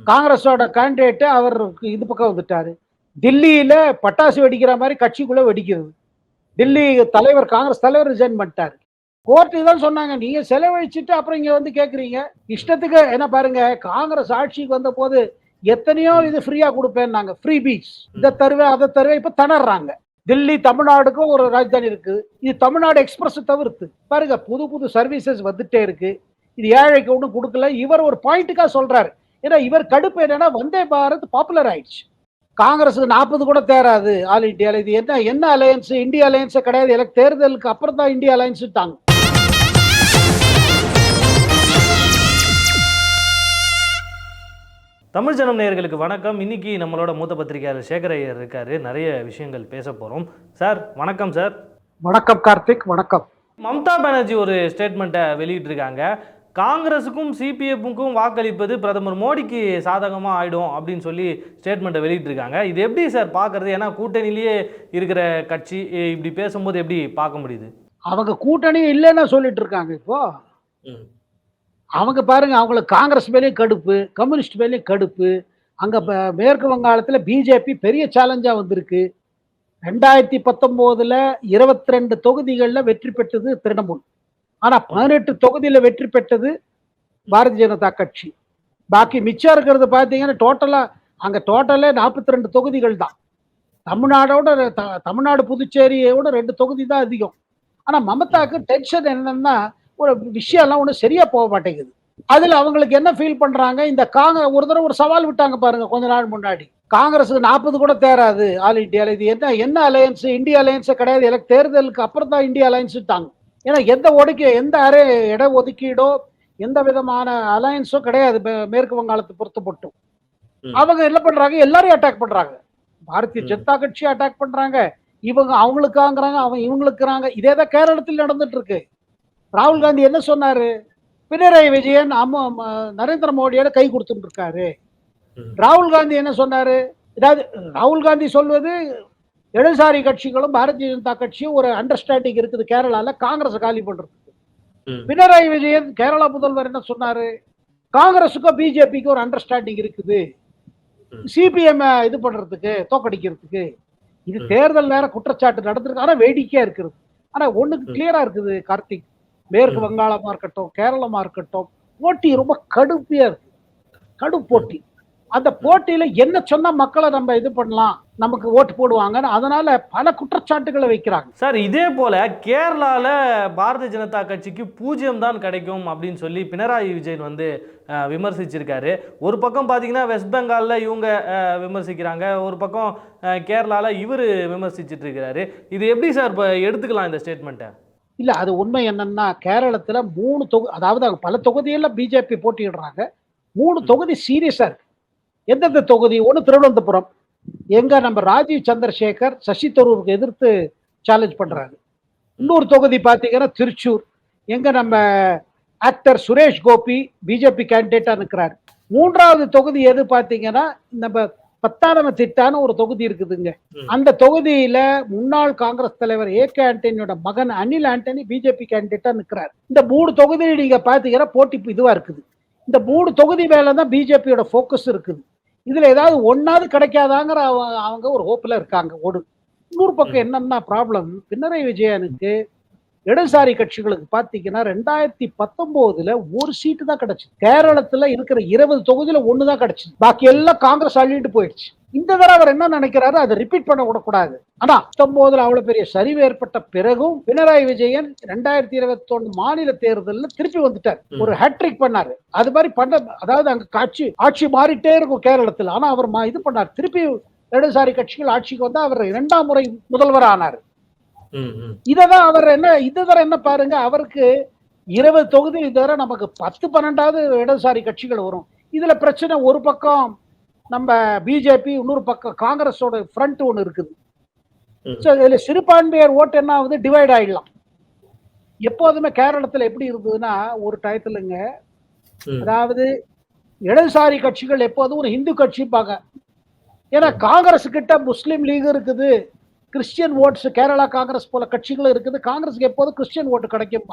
காங்கிரஸோட கேண்டிடேட் அவருக்கு இது பக்கம் வந்துட்டாரு. தில்லியில பட்டாசு வெடிக்கிற மாதிரி கட்சிக்குள்ள வெடிக்கிறது. ம். டெல்லி தலைவர் காங்கிரஸ் தலைவர் ரிசைன் பண்ணிட்டாரு. கோர்ட்டு தான் சொன்னாங்க, நீங்க செலவழிச்சுட்டு அப்புறம் இங்க வந்து கேக்குறீங்க. இஷ்டத்துக்கு என்ன பாருங்க, காங்கிரஸ் ஆட்சிக்கு வந்த போது எத்தனையோ ம். இது ஃப்ரீயா கொடுப்பேன்னாங்க. Free beach. ம். இதை தருவேன் அதை தருவேன். இப்ப திணறாங்க. தில்லி தமிழ்நாடுக்கும் ஒரு ராஜதானி இருக்கு. இது தமிழ்நாடு எக்ஸ்பிரஸ் தவிர்த்து பாருங்க புது புது சர்வீசஸ் வந்துட்டே இருக்கு. இது ஏழைக்கு ஒன்றும் கொடுக்கல. இவர் ஒரு பாயிண்ட்டுக்காக சொல்றாரு. ஏன்னா இவர் கடுப்பு என்னன்னா வந்தே பாரத் பாப்புலர் ஆயிடுச்சு. காங்கிரஸுக்கு 40 கூட தேராது ஆல் இண்டியால. இது என்ன என்ன அலையன்ஸ்? இந்தியா அலையன்ஸே கிடையாது. எனக்கு தேர்தலுக்கு அப்புறம் தான் இந்தியா அலையன்ஸ் தாங்க. தமிழ் ஜனம் நேயர்களுக்கு வணக்கம். இன்னைக்கு நம்மளோட மூத்த பத்திரிகையாளர் சேகர் ஐயர் இருக்காரு. நிறைய விஷயங்கள் பேச போறோம். சார் வணக்கம் சார். வணக்கம் கார்த்திக். வணக்கம். மம்தா பானர்ஜி ஒரு ஸ்டேட்மெண்ட்டை வெளியிட்டிருக்காங்க. காங்கிரஸுக்கும் சிபிஎஃப்க்கும் வாக்களிப்பது பிரதமர் மோடிக்கு சாதகமாக ஆயிடும் அப்படின்னு சொல்லி ஸ்டேட்மெண்ட்டை வெளியிட்டிருக்காங்க. இது எப்படி சார் பார்க்கறது? ஏன்னா கூட்டணியிலேயே இருக்கிற கட்சி இப்படி பேசும்போது எப்படி பார்க்க முடியுது? அவங்க கூட்டணி இல்லைன்னா சொல்லிட்டு இருக்காங்க. இப்போ ம். அவங்க பாருங்க, அவங்களுக்கு காங்கிரஸ் மேலேயும் கடுப்பு, கம்யூனிஸ்ட் மேலேயும் கடுப்பு. அங்க மேற்கு வங்காளத்துல பிஜேபி பெரிய சேலஞ்சா வந்திருக்கு. 2019 22 தொகுதிகள்ல வெற்றி பெற்றது திரிணாமுல். ஆனா 18 தொகுதியில வெற்றி பெற்றது பாரதிய ஜனதா கட்சி. பாக்கி மிச்சம் இருக்கிறது பாத்தீங்கன்னா டோட்டலா அங்க டோட்டலே 42 தொகுதிகள் தான். தமிழ்நாடோட தமிழ்நாடு புதுச்சேரியோட 2 தொகுதி தான் அதிகம். ஆனா மமதாக்கு டென்ஷன் என்னன்னா, ஒரு விஷயம் எல்லாம் ஒண்ணு சரியா போக மாட்டேங்குது. அதுல அவங்களுக்கு என்ன ஃபீல் பண்றாங்க, இந்த ஒரு தடவை ஒரு சவால் விட்டாங்க பாருங்க கொஞ்ச நாள் முன்னாடி. காங்கிரஸுக்கு 40 கூட தேராது ஆல் இண்டியால. இது என்ன என்ன அலையன்ஸ்? இந்தியா அலையன்ஸே கிடையாது. எனக்கு தேர்தலுக்கு அப்புறம் தான் இந்தியா அலையன்ஸ் தாங்க. ஏன்னா எந்த இட ஒதுக்கீடோ எந்த விதமான அலையன்ஸோ கிடையாது மேற்கு வங்காளத்தை பொறுத்த மட்டும். அவங்க என்ன பண்றாங்க, எல்லாரையும் அட்டாக் பண்றாங்க. பாரதிய ஜனதா கட்சி அட்டாக் பண்றாங்க. இவங்க அவங்களுக்காங்கிறாங்க, அவங்க இவங்களுக்குறாங்க. இதேதான் கேரளத்தில் நடந்துட்டு இருக்கு. ராகுல் காந்தி என்ன சொன்னாரு? பினராயி விஜயன் நரேந்திர மோடியோட கை கொடுத்துட்டு இருக்காரு. ராகுல் காந்தி என்ன சொன்னாரு? அதாவது ராகுல் காந்தி சொல்வது இடதுசாரி கட்சிகளும் பாரதிய ஜனதா கட்சியும் ஒரு அண்டர்ஸ்டாண்டிங் இருக்குது கேரளால காங்கிரஸ் காலி பண்றதுக்கு. பினராயி விஜயன் கேரளா முதல்வர் என்ன சொன்னாரு? காங்கிரஸுக்கும் பிஜேபிக்கும் ஒரு அண்டர்ஸ்டாண்டிங் இருக்குது சிபிஎம் இது பண்றதுக்கு, தோக்கடிக்கிறதுக்கு. இது தேர்தல் நேர குற்றச்சாட்டு நடந்திருக்கு. ஆனா வேடிக்கையா இருக்கிறது. ஆனா ஒண்ணுக்கு கிளியரா இருக்குது கார்த்திக். மேற்கு வங்காளமா இருக்கட்டும், கேரளமா இருக்கட்டும், போட்டி ரொம்ப கடுமையா இருக்கு. கடும் போட்டி. அந்த போட்டியில என்ன சொன்னா மக்களை நம்ம இது பண்ணலாம், நமக்கு ஓட்டு போடுவாங்கன்னு அதனால பல குற்றச்சாட்டுகளை வைக்கிறாங்க. சார் இதே போல கேரளால பாரதிய ஜனதா கட்சிக்கு 0 தான் கிடைக்கும் அப்படின்னு சொல்லி பினராயி விஜயன் வந்து விமர்சிச்சிருக்காரு. ஒரு பக்கம் பார்த்தீங்கன்னா வெஸ்ட் பெங்காலில் இவங்க விமர்சிக்கிறாங்க, ஒரு பக்கம் கேரளாவில் இவர் விமர்சிச்சுட்டு இருக்கிறாரு. இது எப்படி சார் இப்போ எடுத்துக்கலாம் இந்த ஸ்டேட்மெண்ட்டை? இல்ல அது உண்மை என்னன்னா, கேரளத்துல 3 தொகுதி, அதாவது பல தொகுதியில் பிஜேபி போட்டியிடுறாங்க. 3 தொகுதி சீரியஸா இருக்கு. எந்தெந்த தொகுதி? ஒன்று திருவனந்தபுரம், எங்க நம்ம ராஜீவ் சந்திரசேகர் சசி தரூருக்கு எதிர்த்து சேலஞ்ச் பண்றாரு. இன்னொரு தொகுதி பாத்தீங்கன்னா திருச்சூர், எங்க நம்ம ஆக்டர் சுரேஷ் கோபி பிஜேபி கேண்டிடேட்டா நிற்கிறாரு. 3வது தொகுதி எது பாத்தீங்கன்னா நம்ம பத்தானம திட்டான ஒரு தொகுதி இருக்குதுங்க. அந்த தொகுதியில முன்னாள் காங்கிரஸ் தலைவர் ஏகே ஆண்டனியோட மகன் அனில் ஆண்டனி பிஜேபி கேண்டிடேட்டா நிற்கிறார். இந்த 3 தொகுதியில் நீங்க பாத்தீங்கன்னா போட்டி இதுவா இருக்குது. இந்த 3 தொகுதி மேலதான் பிஜேபியோட போக்கஸ் இருக்குது. இதுல ஏதாவது ஒன்னாவது கிடைக்காதாங்கிற அவங்க ஒரு ஹோப்ல இருக்காங்க. இன்னொரு பக்கம் என்னன்னா ப்ராப்ளம், பினராயி விஜயனுக்கு இடதுசாரி கட்சிகளுக்கு பாத்தீங்கன்னா 2019 ஒரு சீட்டு தான் கிடைச்சு. கேரளத்துல இருக்கிற 20 தொகுதியில 1 தான் கிடைச்சு. பாக்கி எல்லாம் காங்கிரஸ் அள்ளிட்டு போயிடுச்சு. இந்த தடவை அவர் என்ன நினைக்கிறாரு, அதை ரிப்பீட் பண்ண விடக்கூடாது. ஆனா 19 அவ்வளவு பெரிய சரிவு ஏற்பட்ட பிறகும் பினராயி விஜயன் 2021 மாநில தேர்தலில் திருப்பி வந்துட்டார். ஒரு ஹேட்ரிக் பண்ணாரு. அது மாதிரி அதாவது அங்க ஆட்சி மாறிட்டே இருக்கும் கேரளத்தில். ஆனா அவர் இது பண்ணார். திருப்பி இடதுசாரி கட்சிகள் ஆட்சிக்கு வந்தா அவர் 2ஆம் முறை முதல்வர் ஆனார். இததான் அவர் என்ன பாருங்க, அவருக்கு 20 தொகுதி இதுவரை நமக்கு 10-12வது இடதுசாரி கட்சிகள் வரும். இதுல பிரச்சனை, ஒரு பக்கம் நம்ம பிஜேபி, இன்னொரு பக்கம் காங்கிரஸோட ஃப்ரண்ட் ஒன்று இருக்குது. இதுல சிறுபான்மையர் ஓட்டு என்ன ஆகுது, டிவைட் ஆயிடலாம். எப்போதுமே கேரளத்துல எப்படி இருந்ததுன்னா ஒரு டயத்துலங்க, அதாவது இடதுசாரி கட்சிகள் எப்போதும் ஒரு இந்து கட்சி பாக்க. ஏன்னா காங்கிரஸ் கிட்ட முஸ்லீம் லீக் இருக்குது, கிறிஸ்டியன் ஓட்ஸ் கேரளா காங்கிரஸ் போல கட்சிகளும் இருக்குது. காங்கிரஸுக்கு எப்போதும் கிறிஸ்டியன் ஓட்டு கிடைக்கும்.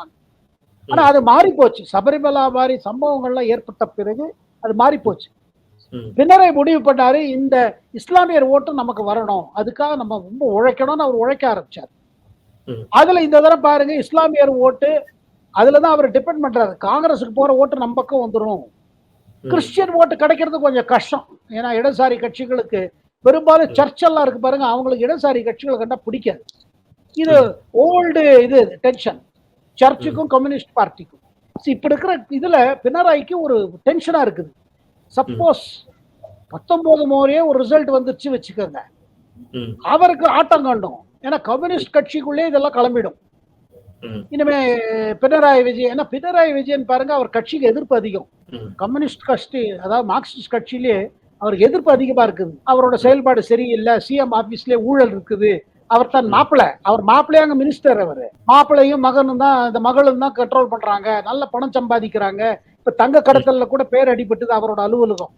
ஆனா அது மாறி போச்சு. சபரிமலா மாதிரி சம்பவங்கள்லாம் ஏற்பட்ட பிறகு அது மாறி போச்சு. ம். பினராயி முடிவு பண்ணாரு, இந்த இஸ்லாமியர் ஓட்டு நமக்கு வரணும், அதுக்காக நம்ம ரொம்ப உழைக்கணும்னு அவர் உழைக்க ஆரம்பிச்சார். ம். அதுல இந்த தடவை பாருங்க, இஸ்லாமியர் ஓட்டு அதுலதான் அவர் டிபெண்ட் பண்றாரு. காங்கிரஸுக்கு போற ஓட்டு நம்ம பக்கம் வந்துரும். ம். கிறிஸ்டியன் ஓட்டு கிடைக்கிறது கொஞ்சம் கஷ்டம். ஏன்னா இடதுசாரி கட்சிகளுக்கு பெரும்பாலும் ம். சர்ச் எல்லாம் இருக்கு பாருங்க, அவங்களுக்கு இடதுசாரி கட்சிகளை கண்டா பிடிக்காது. இது ம். ஓல்டு இது டென்ஷன் சர்ச்சுக்கும் கம்யூனிஸ்ட் பார்ட்டிக்கும். இப்ப இருக்கிற இதுல பினராயிக்கு ஒரு டென்ஷனா இருக்குது. சப்போஸ் 19 முறையே ஒரு ரிசல்ட் வந்துருச்சு வச்சுக்கோங்க, ம். அவருக்கு ஆட்டம் காண்டும். ஏன்னா கம்யூனிஸ்ட் கட்சிக்குள்ளே இதெல்லாம் கிளம்பிடும். ம். இனிமே பினராயி விஜயன், ஏன்னா பினராயி விஜயன் பாருங்க, அவர் கட்சிக்கு எதிர்ப்பு அதிகம். ம். கம்யூனிஸ்ட் கட்சி, அதாவது மார்க்சிஸ்ட் கட்சியிலேயே அவருக்கு எதிர்ப்பு அதிகமா இருக்குது. அவரோட செயல்பாடு சரியில்லை, சிஎம் ஆபீஸ்லயே ஊழல் இருக்குது. அவர் தான் மாப்பிள்ளை, அவர் மாப்பிள்ளையாங்க மினிஸ்டர். அவரு மாப்பிள்ளையும் மகனும் தான், இந்த மகளும் தான் கண்ட்ரோல் பண்றாங்க, நல்ல பணம் சம்பாதிக்கிறாங்க. இப்ப தங்க கடத்தல்ல கூட பேர் அடிபட்டது அவரோட அலுவலகம்.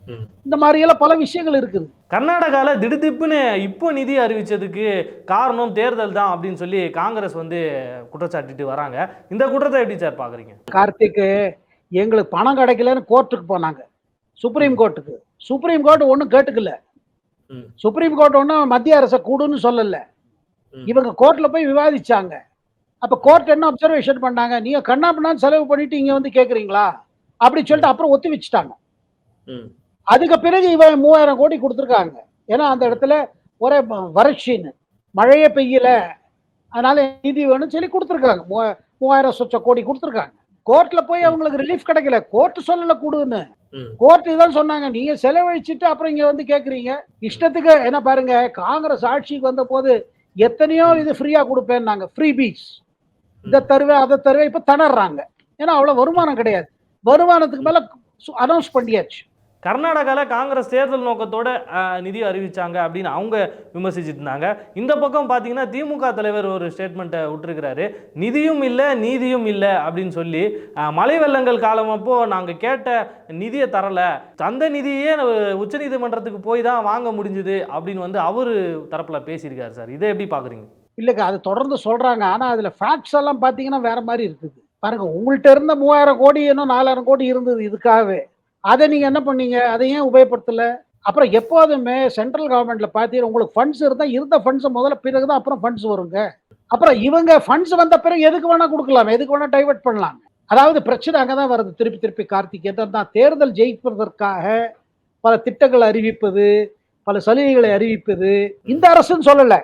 ம். இந்த மாதிரி எல்லாம் பல விஷயங்கள் இருக்குது. கர்நாடகால திடுதிப்புன்னு இப்போ நிதி அறிவிச்சதுக்கு காரணம் தேர்தல் தான் அப்படின்னு சொல்லி காங்கிரஸ் வந்து குற்றச்சாட்டிட்டு வராங்க. இந்த குற்றத்தை எப்படி சார் பாக்குறீங்க? கார்த்திக், எங்களுக்கு பணம் கிடைக்கலன்னு கோர்ட்டுக்கு போனாங்க, சுப்ரீம் கோர்ட்டுக்கு. சுப்ரீம் கோர்ட் ஒன்றும் கேட்டுக்கல. ம். சுப்ரீம் கோர்ட் ஒன்றும் மத்திய அரசை கூடுன்னு சொல்லல. ம். இவங்க கோர்ட்ல போய் விவாதிச்சாங்க. அப்ப கோர்ட் என்ன அப்சர்வேஷன் பண்ணாங்க, நீங்க கண்ணாபின்னான்னு செலவு பண்ணிட்டு இங்க வந்து கேக்குறீங்களா அப்படி சொல்லிட்டு அப்புறம் ஒத்தி வச்சுட்டாங்க. ம். அதுக்கு பிறகு இவன் 3000 கோடி கொடுத்துருக்காங்க. ஏன்னா அந்த இடத்துல ஒரே வறட்சின்னு, மழையே பெய்யல, அதனால நிதி வேணும்னு சொல்லி கொடுத்துருக்காங்க. 3000 சொச்ச கோடி கொடுத்துருக்காங்க. கோர்ட்ல போய் அவங்களுக்கு ரிலீஃப் கிடைக்கல, கோர்ட் சொல்லல கூடுன்னு. ம். கோர்ட் இதான் சொன்னாங்க, நீங்க செலவழிச்சிட்டு அப்புறம் இங்க வந்து கேக்குறீங்க இஷ்டத்துக்கு. என்ன பாருங்க, காங்கிரஸ் ஆட்சிக்கு வந்த போது எத்தனையோ இது ஃப்ரீயா கொடுப்பேன்னாங்க, ஃப்ரீ பீச், இதை தருவேன் அதை தருவேன். இப்ப திணறாங்க, ஏன்னா அவ்வளவு வருமானம் கிடையாது. வருமானத்துக்கு மேல அனௌன்ஸ் பண்ணியாச்சு. கர்நாடகாவில் காங்கிரஸ் தேர்தல் நோக்கத்தோட நிதி அறிவிச்சாங்க அப்படின்னு அவங்க விமர்சிச்சுட்டு இருந்தாங்க. இந்த பக்கம் பார்த்தீங்கன்னா திமுக தலைவர் ஒரு ஸ்டேட்மெண்ட்டை விட்டுருக்கிறாரு, நிதியும் இல்லை நீதியும் இல்லை அப்படின்னு சொல்லி. மழை வெள்ளங்கள் காலம் அப்போ நாங்கள் கேட்ட நிதியை தரலை, அந்த நிதியே உச்சநீதிமன்றத்துக்கு போய் தான் வாங்க முடிஞ்சுது அப்படின்னு வந்து அவர் தரப்பில் பேசியிருக்காரு சார். இதை எப்படி பார்க்குறீங்க? இல்லைங்க, அது தொடர்ந்து சொல்றாங்க. ஆனா அதுல ஃபேக்ட்ஸ் எல்லாம் பாத்தீங்கன்னா வேற மாதிரி இருக்குது. பாருங்க, உங்கள்கிட்ட இருந்த 3000 கோடி இன்னும் 4000 கோடி இருந்தது இதுக்காகவே. அதை நீங்க என்ன பண்ணீங்க, அதை ஏன் உபயோகப்படுத்தல? அப்புறம் எப்போதுமே சென்ட்ரல் கவர்மெண்ட்ல பாத்தீங்கன்னா உங்களுக்கு ஃபண்ட்ஸ் இருந்தா இருந்த ஃபண்ட்ஸ் முதல்ல, பிறகுதான் அப்புறம் ஃபண்ட்ஸ் வருங்க. அப்புறம் இவங்க ஃபண்ட்ஸ் வந்த பிறகு எதுக்கு வேணா கொடுக்கலாம், எதுக்கு வேணா டைவர்ட் பண்ணலாம். அதாவது பிரச்சனை அங்கதான் வருது திருப்பி திருப்பி கார்த்திக். என்னன்னா, தேர்தல் ஜெயிப்பதற்காக பல திட்டங்களை அறிவிப்பது, பல சலுகைகளை அறிவிப்பது. இந்த அரசுன்னு சொல்லல,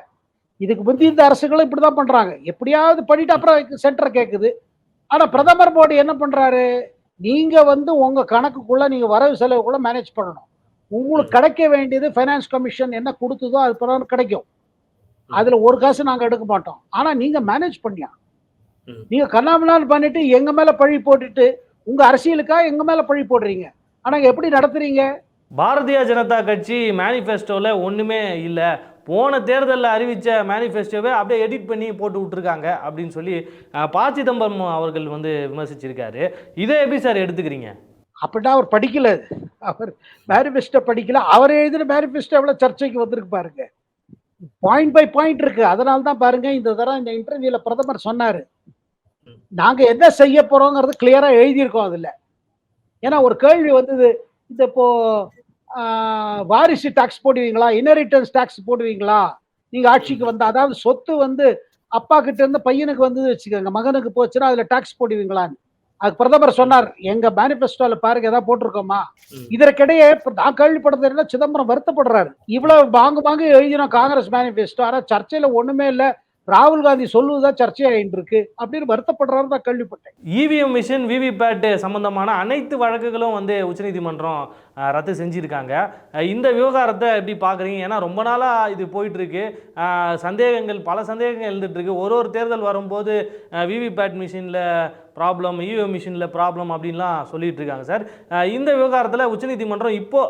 இதுக்கு முந்தி இந்த அரசுகளும் இப்படிதான் பண்றாங்க. எப்படியாவது பண்ணிட்டு அப்புறம் சென்டர் கேக்குது. ஆனா பிரதமர் மோடி என்ன பண்றாரு, நீங்க வந்து உங்க கணக்குக்குள்ள நீங்க வரவு செலவுக்குள்ள மேனேஜ் பண்ணணும். உங்களுக்கு கிடைக்க வேண்டியது ஃபைனான்ஸ் கமிஷன் என்ன கொடுத்ததோ அது பிரகாரம் கிடைக்கும். அதுல ஒரு காசு நாங்க எடுக்க மாட்டோம். ஆனா நீங்க மேனேஜ் பண்ணியா, நீங்க கண்ணாமண்ணான்னு பண்ணிட்டு எங்க மேல பழி போட்டுட்டு உங்க அரசியலுக்காக எங்க மேல பழி போடுறீங்க. ஆனா எப்படி நடத்துறீங்க? பாரதிய ஜனதா கட்சி மேனிஃபெஸ்டோவில் ஒன்றுமே இல்லை, போன தேர்தலில் அறிவித்த மேனிஃபெஸ்டோவை அப்படியே எடிட் பண்ணி போட்டு விட்டுருக்காங்க அப்படின்னு சொல்லி ப. சிதம்பரம் அவர்கள் வந்து விமர்சிச்சிருக்காரு. இதை எப்படி சார் எடுத்துக்கிறீங்க? அப்படின்னா அவர் படிக்கல, அவர் மேனிஃபெஸ்டோ படிக்கல. அவர் எழுதின மேனிஃபெஸ்டோ எவ்வளவு சர்ச்சைக்கு வந்திருக்கு பாருங்க. பாயிண்ட் பை பாயிண்ட் இருக்கு. அதனால தான் பாருங்க இந்த தடவை இந்த இன்டர்வியூல பிரதமர் சொன்னாரு, நாங்க என்ன செய்ய போறோங்கிறது கிளியரா எழுதியிருக்கோம் அதுல. ஏன்னா ஒரு கேள்வி வந்தது, இந்த இப்போ வாரிசு டாக்ஸ் போடுவீங்களா, இன்ஹெரிட்டன்ஸ் டாக்ஸ் போடுவீங்களா நீங்க ஆட்சிக்கு வந்தா, அதாவது சொத்து வந்து அப்பா கிட்ட இருந்து பையனுக்கு வந்து வச்சுக்கோங்க, மகனுக்கு போச்சுன்னா அதுல டாக்ஸ் போடுவீங்களான்னு. அதுக்கு பிரதமர் சொன்னார், எங்க மேனிபெஸ்டோல பாருங்க ஏதாவது போட்டிருக்கோமா. இதற்கிடையே நான் கேள்விப்படுறது சிதம்பரம் வருத்தப்படுறாரு, இவ்வளவு வாங்கு எழுதினோம் காங்கிரஸ் மேனிபெஸ்டோ, ஆனா சர்ச்சையில ஒண்ணுமே இல்லை, ராகுல் காந்தி சொல்லுவதுதான் சர்ச்சையாயிட்டு இருக்கு அப்படின்னு வருத்தப்படுறாரு தான் கேள்விப்பட்டேன். இவிஎம் மிஷின் விவிபேட் சம்பந்தமான அனைத்து வழக்குகளும் வந்து உச்சநீதிமன்றம் ரத்து செஞ்சிருக்காங்க. இந்த விவகாரத்தை எப்படி பார்க்குறீங்க? ஏன்னா ரொம்ப நாளாக இது போயிட்டு இருக்கு, சந்தேகங்கள் பல சந்தேகங்கள் எழுந்துட்டு இருக்கு. ஒரு தேர்தல் வரும்போது விவிபேட் மிஷினில் ப்ராப்ளம், இவிஎம் மிஷினில் ப்ராப்ளம் அப்படின்லாம் சொல்லிட்டு இருக்காங்க சார். இந்த விவகாரத்தில் உச்சநீதிமன்றம் இப்போ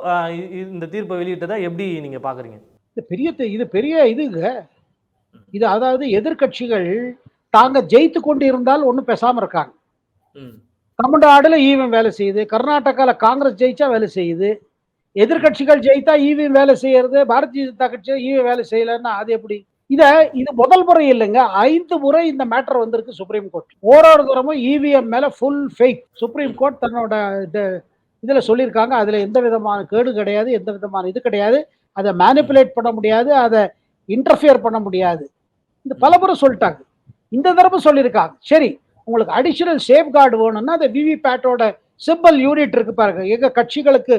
இந்த தீர்ப்பை வெளியிட்டதை எப்படி நீங்கள் பார்க்குறீங்க? இது பெரிய இதுங்க. இது அதாவது எதிர்கட்சிகள் தாங்க ஜெயித்து கொண்டு இருந்தால் ஒன்றும் பேசாம இருக்காங்க. தமிழ்நாடுல ஈவிஎம் வேலை செய்யுது, கர்நாடகால காங்கிரஸ் ஜெயிச்சா வேலை செய்யுது. எதிர்கட்சிகள் ஜெயித்தா ஈவிஎம் வேலை செய்யறது, பாரதிய ஜனதா கட்சி ஈவிஎம் வேலை செய்யலன்னா அது எப்படி? இது முதல் முறை இல்லைங்க, 5 முறை இந்த மேட்டர் வந்திருக்கு சுப்ரீம் கோர்ட். ஓரொரு தூரமும் இவிஎம் மேல ஃபுல் ஃபேக். சுப்ரீம் கோர்ட் தன்னோட இதுல சொல்லியிருக்காங்க. அதுல எந்த விதமான கேடு கிடையாது, எந்த விதமான இது கிடையாது. அத மேனிபுலேட் பண்ண முடியாது, அத இன்டர்ஃபியர் பண்ண முடியாது. இது பலமுறை சொல்லிட்டாங்க. இந்த தடவை சொல்லியிருக்காங்க. சரி, உங்களுக்கு அடிஷனல் சேஃப்கார்டு வேணும்னா அந்த விவிபேட்டோட சிம்பல் யூனிட் இருக்கு பாருங்க. எங்க கட்சிகளுக்கு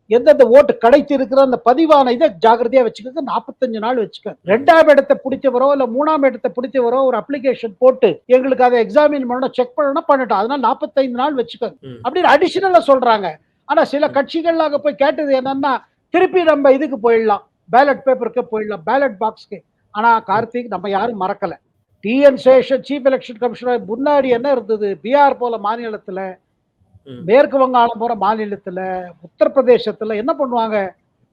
எந்தெந்த ஓட்டு கிடைச்சி இருக்கிற அந்த பதிவான இதை ஜாகிரதையா வச்சுக்கோங்க. 45 நாள் வச்சுக்கோங்க. 2ஆம் இடத்தை பிடிச்சவரோ இல்ல 3ஆம் இடத்தை பிடிச்சவரோ ஒரு அப்ளிகேஷன் போட்டு எங்களுக்கு அதை எக்ஸாமின் பண்ணணும், செக் பண்ணணும், பண்ணட்டும். அதனால 45 நாள் வச்சுக்கோங்க அப்படின்னு அடிஷனலா சொல்றாங்க. ஆனா சில கட்சிகள் அங்க போய் கேட்டது என்னன்னா, திருப்பி நம்ம இதுக்கு போயிடலாம், பேலட் பேப்பருக்கு போயிடலாம், பேலட் பாக்ஸ்க்கு. ஆனா கார்த்திக், நம்ம யாரும் மறக்கல. TN Seshan chief election commissioner முன்னாடி என்ன இருந்தது, பீகார் போல மாநிலத்துல, மேற்கு வங்காளம் போற மாநிலத்துல, உத்தரப்பிரதேசத்துல என்ன பண்ணுவாங்க,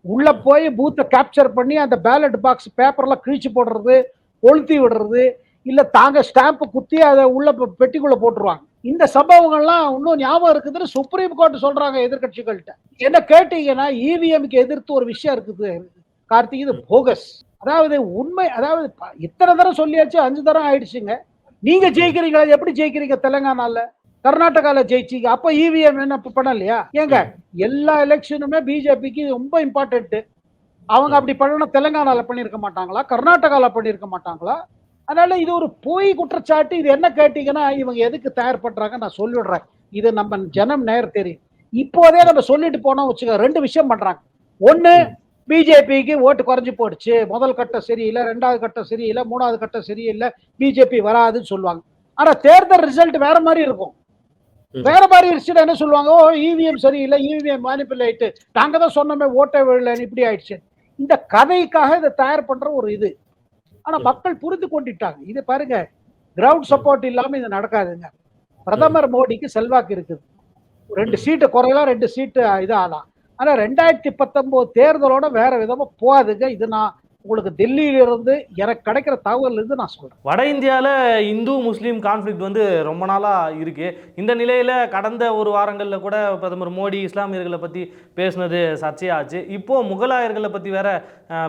உள்ள போய் பூத்தை கேப்சர் பண்ணி அந்த பேலட் பாக்ஸ் பேப்பர்லாம் கிழிச்சு போடுறது, கொளுத்தி விடுறது, இல்ல தாங்க ஸ்டாம்ப் குத்தி அதை உள்ள பெட்டிக்குள்ள போட்டுருவாங்க. இந்த சம்பவங்கள்லாம் இன்னும் ஞாபகம் இருக்குதுன்னு சுப்ரீம் கோர்ட் சொல்றாங்க எதிர்கட்சிகள்கிட்ட. என்ன கேட்டீங்கன்னா, இவிஎம்க்கு எதிர்த்து ஒரு விஷயம் இருக்குது கார்த்திக், இது போகஸ். அதாவது உண்மை, அதாவது இத்தனை தடவை சொல்லியாச்சு, 5 தடவை ஆயிடுச்சுங்க. நீங்க ஜெயிக்கிறீங்களா? எப்படி ஜெயிக்கிறீங்க? தெலுங்கானால, கர்நாடகால ஜெயிச்சீங்க. அப்ப இவிஎம் என்ன பண்ணலையா? ஏங்க, எல்லா எலெக்ஷனுமே பிஜேபிக்கு ரொம்ப இம்பார்ட்டன்ட். அவங்க அப்படி பண்ணணும் தெலுங்கானால பண்ணிருக்க மாட்டாங்களா? கர்நாடகால பண்ணிருக்க மாட்டாங்களா? அதனால இது ஒரு பொய் குற்றச்சாட்டு. இது என்ன கேட்டீங்கன்னா, இவங்க எதுக்கு தயார் பண்றாங்க நான் சொல்லிடுறேன். இது நம்ம ஜனம் நேர் தெரியும். இப்போதே நம்ம சொல்லிட்டு போனோம் வச்சுக்க, 2 விஷயம் பண்றாங்க. ஒண்ணு, பிஜேபிக்கு ஓட்டு குறைஞ்சு போயிடுச்சு, முதல் கட்டம் சரியில்லை, 2வது கட்டம் சரியில்லை, 3வது கட்டம் சரியில்லை, பிஜேபி வராதுன்னு சொல்லுவாங்க. ஆனா தேர்தல் ரிசல்ட் வேற மாதிரி இருக்கும். வேற மாதிரி இருந்துச்சுன்னா என்ன சொல்லுவாங்க, ஓ இவிஎம் சரியில்லை, இவிஎம் மேனிபுலேட், நாங்க தான் சொன்னோமே ஓட்டை விழலன்னு இப்படி ஆயிடுச்சு. இந்த கதைக்காக இதை தயார் பண்ற ஒரு இது. ஆனா மக்கள் புரிந்து கொண்டுட்டாங்க. இது பாருங்க, கிரவுண்ட் சப்போர்ட் இல்லாம இது நடக்காதுங்க. பிரதமர் மோடிக்கு செல்வாக்கு இருக்குது. 2 சீட்டு குறையலாம், 2 சீட்டு இது ஆகலாம். ஆனா 2019 தேர்தலோட வேற விதமா போகாதுங்க. இது நான் உங்களுக்கு டெல்லியில இருந்து எனக்கு கிடைக்கிற தகவல் இருந்து நான் சொல்றேன். வட இந்தியாவில் இந்து முஸ்லீம் கான்ஃப்ளிக்ட் வந்து ரொம்ப நாளாக இருக்கு. இந்த நிலையில் கடந்த ஒரு வாரங்களில் கூட பிரதமர் மோடி இஸ்லாமியர்களை பற்றி பேசினது சர்ச்சையாச்சு. இப்போது முகலாயர்களை பற்றி வேற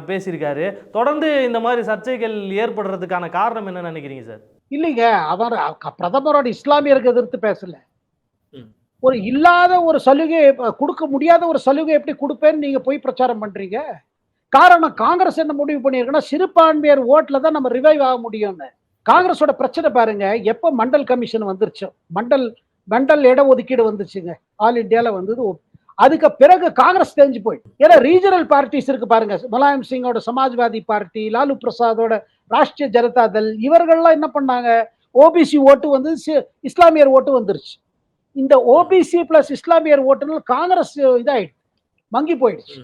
பேசியிருக்காரு. தொடர்ந்து இந்த மாதிரி சர்ச்சைகள் ஏற்படுறதுக்கான காரணம் என்ன நினைக்கிறீங்க சார்? இல்லைங்க, அவர் பிரதமரோட இஸ்லாமியருக்கு எதிர்த்து பேசல. ஒரு இல்லாத ஒரு சலுகை, கொடுக்க முடியாத ஒரு சலுகை எப்படி கொடுப்பேன்னு நீங்க போய் பிரச்சாரம் பண்றீங்க? காரணம், காங்கிரஸ் என்ன முடிவு பண்ணிருக்குன்னா, சிறுபான்மையர் ஓட்டுல தான் நம்ம ரிவைவ் ஆக முடியும்னு. காங்கிரஸோட பிரச்சனை பாருங்க, எப்ப மண்டல் கமிஷன் வந்துருச்சு, மண்டல் இட ஒதுக்கீடு வந்துச்சுங்க, ஆல் இந்தியால வந்தது. அதுக்கு பிறகு காங்கிரஸ் தெரிஞ்சு போயிட்டு, ஏன்னா ரீஜனல் பார்ட்டிஸ் இருக்கு பாருங்க, முலாயம் சிங்கோட சமாஜ்வாதி பார்ட்டி, லாலு பிரசாதோட ராஷ்டிரிய ஜனதா தள், இவர்கள்லாம் என்ன பண்ணாங்க, ஓபிசி ஓட்டு வந்து இஸ்லாமியர் ஓட்டு வந்துருச்சு. இந்த ஓபிசி பிளஸ் இஸ்லாமியர் ஓட்டுனால காங்கிரஸ் இதாயிடுச்சு, மங்கி போயிடுச்சு.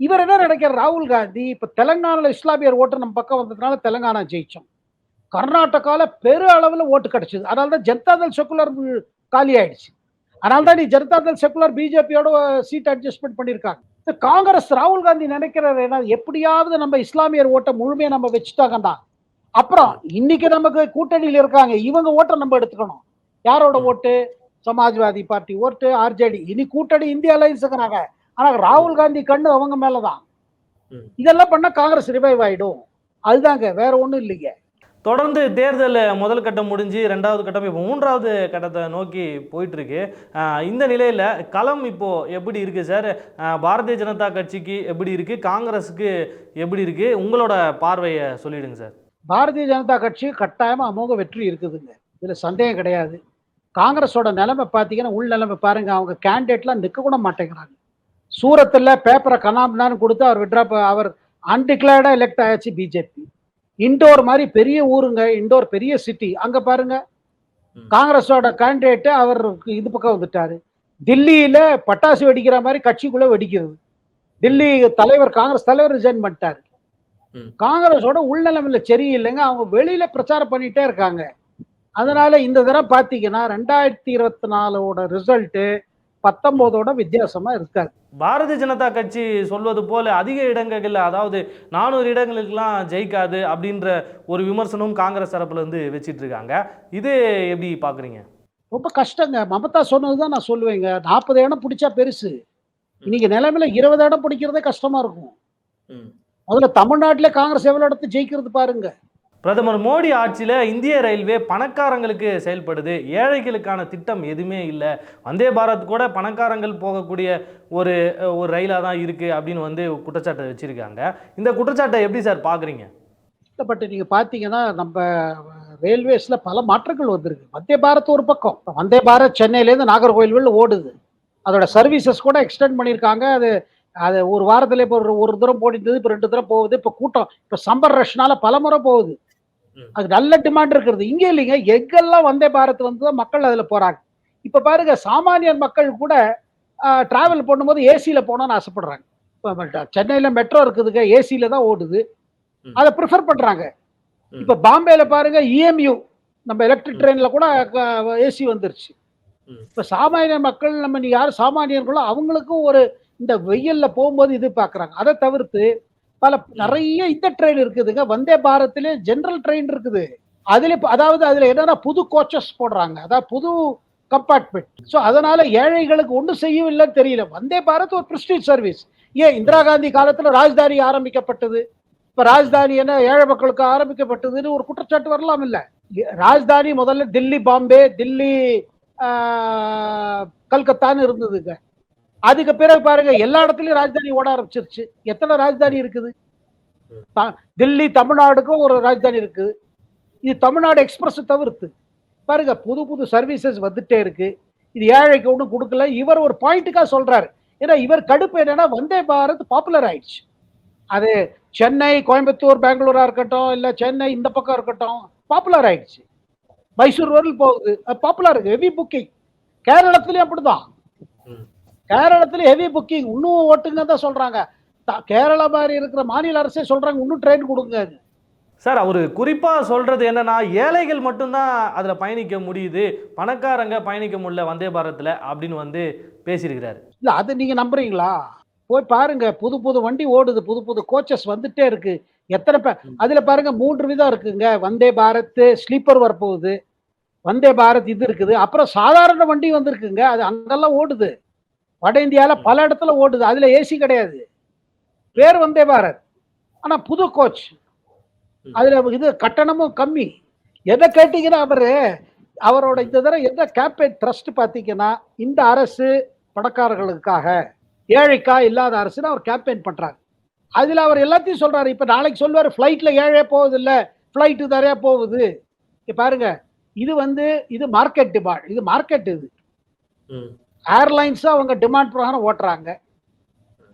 இவர் என்ன நினைக்கிற, ராகுல் காந்தி இப்ப தெலங்கானால இஸ்லாமியர் ஓட்டு நம்ம பக்கம் வந்ததுனால தெலங்கானா ஜெயிச்சோம், கர்நாடகால பெரு அளவுல ஓட்டு கிடைச்சது, அதனாலதான் ஜனதாதள் செக்குலர் காலி ஆயிடுச்சு. அதனால்தான் நீ ஜனதாதள் செக்குலர் பிஜேபியோட சீட் அட்ஜஸ்ட்மெண்ட் பண்ணிருக்காங்க. காங்கிரஸ், ராகுல் காந்தி நினைக்கிறார் என்ன, எப்படியாவது நம்ம இஸ்லாமியர் ஓட்டை முழுமையா நம்ம வச்சுட்டாங்கடா, அப்புறம் இன்னைக்கு நமக்கு கூட்டணியில் இருக்காங்க, இவங்க ஓட்டை நம்ம எடுத்துக்கணும். யாரோட ஓட்டு? சமாஜ்வாதி பார்ட்டி ஓட்டு, ஆர்ஜேடி. இனி கூட்டணி இந்தியா அலைன்ஸ்ங்கிறாங்க. ஆனா ராகுல் காந்தி கண்ணு அவங்க மேலதான். இதெல்லாம் பண்ணா காங்கிரஸ் ரிவைவ் ஆயிடும். அதுதாங்க, வேற ஒண்ணும் இல்லைங்க. தொடர்ந்து தேர்தல் முதல் கட்டம் முடிஞ்சு 2வது கட்டம் இப்போ 3வது கட்டத்தை நோக்கி போயிட்டு இருக்கு. இந்த நிலையில் களம் இப்போ எப்படி இருக்கு சார்? பாரதிய ஜனதா கட்சிக்கு எப்படி இருக்கு, காங்கிரஸுக்கு எப்படி இருக்கு? உங்களோட பார்வையை சொல்லிடுங்க சார். பாரதிய ஜனதா கட்சி கட்டாயமா அமோக வெற்றி இருக்குதுங்க, இதுல சந்தேகம் கிடையாது. காங்கிரஸோட நிலைமை பார்த்தீங்கன்னா, உள் நிலைமை பாருங்க, அவங்க கேண்டிடேட்லாம் நிற்க கூட மாட்டேங்கிறாங்க. சூரத்தில் பேப்பரை கனாம்னான்னு கொடுத்து அவர் அன்டிக்ளேர்டா எலெக்ட் ஆயாச்சு பிஜேபி. இண்டோர் மாதிரி பெரிய ஊருங்க, இண்டோர் பெரிய சிட்டி, அங்க பாருங்க காங்கிரஸோட கேண்டிடேட் அவர் இது பக்கம் வந்துட்டாரு. தில்லியில பட்டாசு வெடிக்கிற மாதிரி கட்சிக்குள்ள வெடிக்கிறது. தில்லி தலைவர், காங்கிரஸ் தலைவர் ரிசைன் பண்ணிட்டாரு. காங்கிரஸோட உள்நிலைமையில சரியில்லைங்க, அவங்க வெளியில பிரச்சாரம் பண்ணிட்டே இருக்காங்க. அதனால இந்த தடவை பாத்தீங்கன்னா 2024 ரிசல்ட் 19 வித்தியாசமா இருக்காது. பாரதிய ஜனதா கட்சி சொல்வது போல அதிக இடங்கள், அதாவது 400 இடங்களுக்கெல்லாம் ஜெயிக்காது அப்படின்ற ஒரு விமர்சனம் காங்கிரஸ் தரப்புல இருந்து வச்சிட்டு இருக்காங்க. இது எப்படி பாக்குறீங்க? ரொம்ப கஷ்டங்க. மமதா சொன்னதுதான் நான் சொல்லுவேங்க, 40 இடம் பிடிச்சா பெருசு. இன்னைக்கு நிலைமையில 20 இடம் பிடிக்கிறதே கஷ்டமா இருக்கும். முதல்ல தமிழ்நாட்டிலே காங்கிரஸ் எவ்வளவு இடத்து ஜெயிக்கிறது பாருங்க. பிரதமர் மோடி ஆட்சியில் இந்திய ரயில்வே பணக்காரங்களுக்கு செயல்படுது, ஏழைகளுக்கான திட்டம் எதுவுமே இல்லை, வந்தே பாரத் கூட பணக்காரங்கள் போகக்கூடிய ஒரு ஒரு ரயிலாக தான் இருக்குது அப்படின்னு வந்து குற்றச்சாட்டை வச்சுருக்காங்க. இந்த குற்றச்சாட்டை எப்படி சார் பார்க்குறீங்க? பட் நீங்க பாத்தீங்கன்னா நம்ம ரயில்வேஸ்ல பல மாற்றங்கள் வந்திருக்கு. வந்தே பாரத் ஒரு பக்கம். வந்தே பாரத் சென்னையிலேருந்து நாகர்கோவில் ஓடுது. அதோட சர்வீசஸ் கூட எக்ஸ்டெண்ட் பண்ணியிருக்காங்க. அது அது ஒரு வாரத்துல இப்போ ஒரு தூரம் போயிருந்தது, இப்போ 2 தூரம் போகுது. இப்போ கூட்டம் இப்போ சம்மர் ரஷ்னால பலமுறை போகுது. அது நல்ல டிமாண்ட் இருக்கிறது. இங்க இல்லைங்க, எங்கெல்லாம் வந்தே பாரத் வந்ததோ மக்கள் அதுல போறாங்க. இப்ப பாருங்க, சாமானியர் மக்கள் கூட டிராவல் பண்ணும்போது ஏசியில போகணும்னு ஆசைப்படுறாங்க. இப்ப சென்னையில மெட்ரோ இருக்குதுங்க, ஏசியில தான் ஓடுது. அதை ப்ரிஃபர் பண்றாங்க. இப்ப பாம்பேல பாருங்க, இஎம்யூ நம்ம எலக்ட்ரிக் ட்ரெயின்ல கூட ஏசி வந்துருச்சு. இப்ப சாமானிய மக்கள், நம்ம நீ யார் சாமானியர்களோ அவங்களுக்கும் ஒரு இந்த வெயில்ல போகும்போது இது பாக்குறாங்க. அதை தவிர்த்து நிறைய இந்த ட்ரெயின் இருக்குதுங்க. வந்தே பாரத்ல ஜெனரல் ட்ரெயின் இருக்குது. அதாவது அதுல என்னன்னா புது கோச்சஸ் போடுறாங்க, அதாவது புது கம்பார்ட்மெண்ட். ஸோ அதனால ஏழைகளுக்கு ஒன்றும் செய்யவில்லைன்னு தெரியல. வந்தே பாரத் ஒரு பிரஸ்டீஜ் சர்வீஸ். ஏன் இந்திரா காந்தி காலத்துல ராஜ்தானி ஆரம்பிக்கப்பட்டது, இப்ப ராஜ்தானி என்ன ஏழை மக்களுக்கு ஆரம்பிக்கப்பட்டதுன்னு ஒரு குற்றச்சாட்டு வரலாம் இல்ல? ராஜ்தானி முதல்ல தில்லி, பாம்பே, தில்லி, கல்கத்தான்னு இருந்ததுங்க. அதுக்கு பிறகு பாருங்க எல்லா இடத்துலயும் ராஜ்தானி ஓட ஆரம்பிச்சிருச்சு. எத்தனை ராஜ்தானி இருக்குது? தில்லி தமிழ்நாடுக்கும் ஒரு ராஜ்தானி இருக்குது. இது தமிழ்நாடு எக்ஸ்பிரஸ் தவிர்த்து பாருங்க புது புது சர்வீசஸ் வந்துட்டே இருக்கு. இது ஏழைக்கு ஒன்றும் கொடுக்கல. இவர் ஒரு பாயிண்ட்டுக்காக சொல்றாரு. ஏன்னா இவர் கடுப்பு என்னன்னா வந்தே பாரத் பாப்புலர் ஆயிடுச்சு. அது சென்னை, கோயம்புத்தூர், பெங்களூரா இருக்கட்டும், இல்ல சென்னை இந்த பக்கம் இருக்கட்டும், பாப்புலர் ஆயிடுச்சு. மைசூர் வரல் போகுது, பாப்புலர் இருக்கு, ஹெவி புக்கிங். கேரளத்திலயும் அப்படிதான். கேரளத்துல ஹெவி புக்கிங், இன்னும் ஓட்டுங்க தான் சொல்றாங்க. கேரளா மாதிரி இருக்கிற மாநில அரசே சொல்றாங்க இன்னும் ட்ரெயின் கொடுங்க. சார், அவர் குறிப்பாக சொல்றது என்னன்னா, ஏழைகள் மட்டும்தான் அதில் பயணிக்க முடியுது, பணக்காரங்க பயணிக்க முடியல வந்தே பாரத்தில் அப்படின்னு வந்து பேசியிருக்கிறாரு. இல்லை, அது நீங்க நம்புறீங்களா? போய் பாருங்க, புது புது வண்டி ஓடுது, புது புது கோச்சஸ் வந்துட்டே இருக்கு. எத்தனை அதுல பாருங்க 3 விதம் இருக்குங்க. வந்தே பாரத் ஸ்லீப்பர் வரப்போகுது, வந்தே பாரத் இது இருக்குது, அப்புறம் சாதாரண வண்டி வந்திருக்குங்க. அது அங்கெல்லாம் ஓடுது. வட இந்தியால பல இடத்துல ஓடுது. அதுல ஏசி கிடையாது, பேர் வந்தே பாரத், ஆனா புது கோச். அதுல இது கட்டணமும் கம்மி. எதை கேட்டீங்கன்னா அவரோட இந்த தடவை எந்த கேம்பெயின் ட்ரஸ்ட் பார்த்தீங்கன்னா, இந்த அரசு பணக்காரர்களுக்காக, ஏழைக்கா இல்லாத அரசுன்னு அவர் கேம்பெயின் பண்றாரு. அதுல அவர் எல்லாத்தையும் சொல்றாரு. இப்ப நாளைக்கு சொல்லுவாரு ஃபிளைட்ல ஏழை போகுது இல்ல, ஃபிளைட் நிறைய போகுது. பாருங்க, இது மார்க்கெட் டிமாண்ட், இது மார்க்கெட். இது ஏர்லைன்ஸ் அவங்க டிமாண்ட் பிரகாரம் ஓட்டுறாங்க.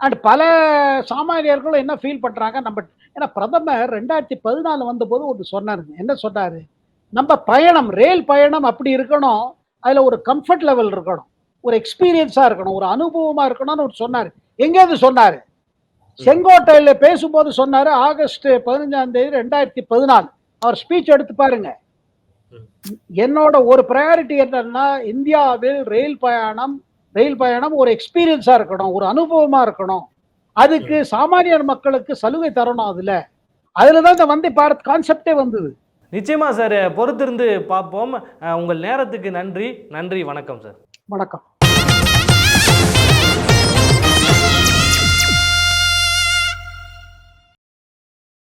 அண்ட் பல சாமானியர்களும் என்ன ஃபீல் பண்றாங்க, நம்ம ஏன்னா பிரதமர் 2014 வந்த போது ஒன்று சொன்னாருங்க. என்ன சொன்னாரு? நம்ம பயணம், ரயில் பயணம் அப்படி இருக்கணும், அதுல ஒரு கம்ஃபர்ட் லெவல் இருக்கணும், ஒரு எக்ஸ்பீரியன்ஸா இருக்கணும், ஒரு அனுபவமா இருக்கணும்னு ஒரு சொன்னாரு. எங்கேயாவது சொன்னாரு? செங்கோட்டையில பேசும்போது சொன்னாரு. ஆகஸ்ட் 15 2014 அவர் ஸ்பீச் எடுத்து பாருங்க. என்னோட ஒரு ப்ரையாரிட்டி என்னன்னா, இந்தியாவில் ரயில் பயணம் ஒரு எக்ஸ்பீரியன்ஸா இருக்கணும், ஒரு அனுபவமா இருக்கணும், அதுக்கு சாமானியர் மக்களுக்கு சலுகை தரணும். அதுலதான் இந்த வந்தே பாரத் கான்செப்டே வந்தது. நிச்சயமா சார், பொறுத்திருந்து பார்ப்போம். உங்கள் நேரத்துக்கு நன்றி. வணக்கம் சார். வணக்கம்.